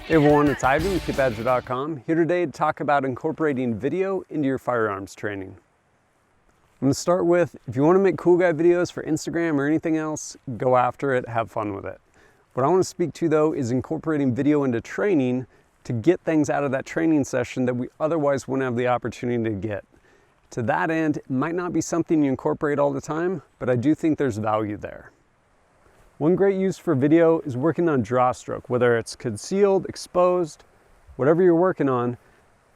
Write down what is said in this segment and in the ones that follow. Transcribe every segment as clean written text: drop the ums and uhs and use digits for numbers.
Hey everyone, it's Ivan with kitbadger.com, here today to talk about incorporating video into your firearms training. I'm going to start with, if you want to make cool guy videos for Instagram or anything else, go after it, have fun with it. What I want to speak to though is incorporating video into training to get things out of that training session that we otherwise wouldn't have the opportunity to get. To that end, it might not be something you incorporate all the time, but I do think there's value there. One great use for video is working on drawstroke, whether it's concealed, exposed, whatever you're working on.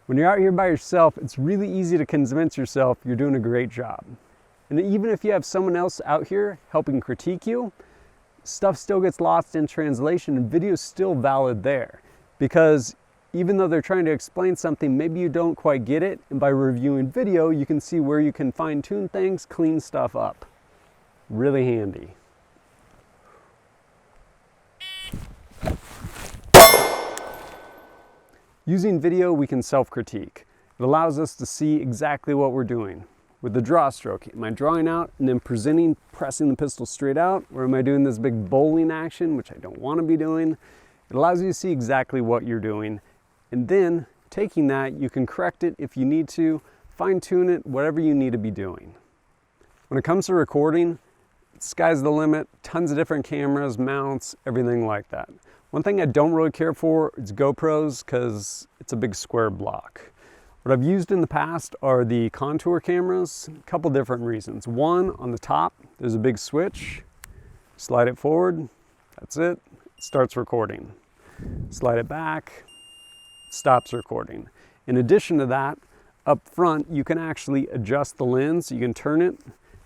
When you're out here by yourself, it's really easy to convince yourself you're doing a great job. And even if you have someone else out here helping critique you, stuff still gets lost in translation and video's still valid there. Because even though they're trying to explain something, maybe you don't quite get it, and by reviewing video, you can see where you can fine-tune things, clean stuff up. Really handy. Using video, we can self-critique. It allows us to see exactly what we're doing. With the drawstroke, am I drawing out and then presenting, pressing the pistol straight out, or am I doing this big bowling action, which I don't want to be doing? It allows you to see exactly what you're doing, and then taking that, you can correct it if you need to, fine-tune it, whatever you need to be doing. When it comes to recording, sky's the limit, tons of different cameras, mounts, everything like that. One thing I don't really care for is GoPros because it's a big square block. What I've used in the past are the contour cameras, a couple different reasons. One, on the top, there's a big switch. Slide it forward, that's it, it starts recording. Slide it back, it stops recording. In addition to that, up front, you can actually adjust the lens. You can turn it,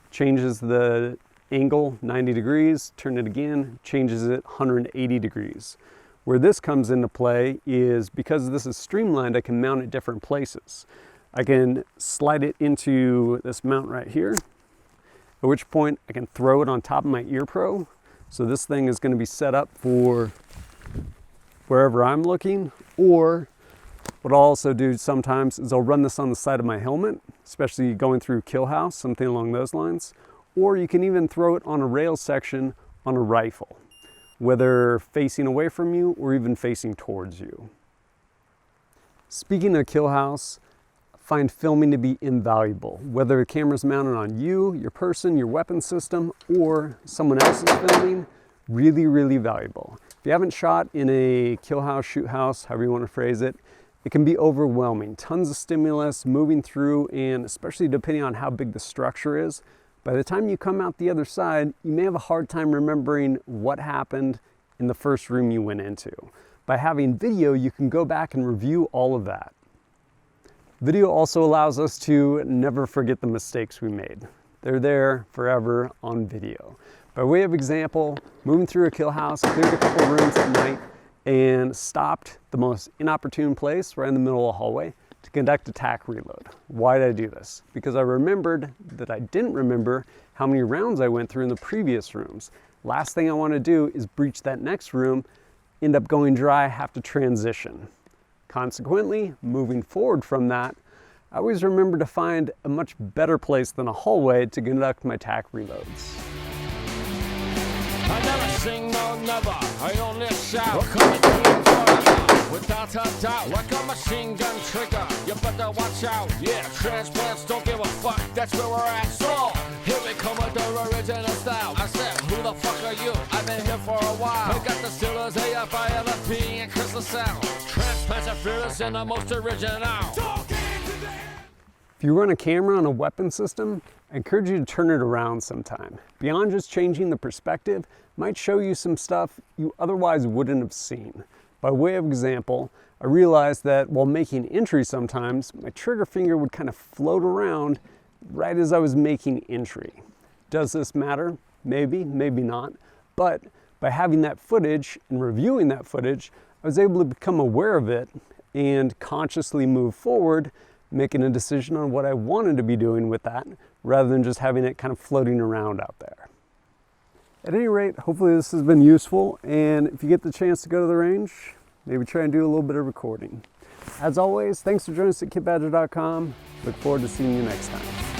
changes the angle 90 degrees, turn it again, changes it 180 degrees. Where this comes into play is because this is streamlined, I can mount it different places. I can slide it into this mount right here, at which point I can throw it on top of my ear pro. So this thing is going to be set up for wherever I'm looking, or what I'll also do sometimes is I'll run this on the side of my helmet, especially going through kill house, something along those lines. Or you can even throw it on a rail section on a rifle, whether facing away from you or even facing towards you. Speaking of kill house, I find filming to be invaluable, whether the camera's mounted on you, your person, your weapon system, or someone else is filming, really, really valuable. If you haven't shot in a kill house, shoot house, however you want to phrase it, it can be overwhelming. Tons of stimulus moving through, and especially depending on how big the structure is, by the time you come out the other side, you may have a hard time remembering what happened in the first room you went into. By having video, you can go back and review all of that. Video also allows us to never forget the mistakes we made. They're there forever on video. By way of example, moving through a kill house, cleared a couple rooms at night, and stopped the most inopportune place right in the middle of the hallway to conduct a tack reload. Why did I do this? Because I remembered that I didn't remember how many rounds I went through in the previous rooms. Last thing I want to do is breach that next room, end up going dry, have to transition. Consequently, moving forward from that, I always remember to find a much better place than a hallway to conduct my tack reloads. I never sing no never, I only shout. We're coming through forever, without a doubt. Like a machine gun trigger, you better watch out. Yeah, transplants don't give a fuck, that's where we're at. So, here we come with the original style. I said, who the fuck are you? I've been here for a while. I got the Steelers, AFI, LFP, and Crystal Sound. Transplants are fearless and the most original. If you run a camera on a weapon system, I encourage you to turn it around sometime. Beyond just changing the perspective, might show you some stuff you otherwise wouldn't have seen. By way of example, I realized that while making entry sometimes, my trigger finger would kind of float around right as I was making entry. Does this matter? Maybe, maybe not. But by having that footage and reviewing that footage, I was able to become aware of it and consciously move forward, making a decision on what I wanted to be doing with that, rather than just having it kind of floating around out there. At any rate, hopefully this has been useful, and if you get the chance to go to the range, maybe try and do a little bit of recording. As always, thanks for joining us at kitbadger.com. Look forward to seeing you next time.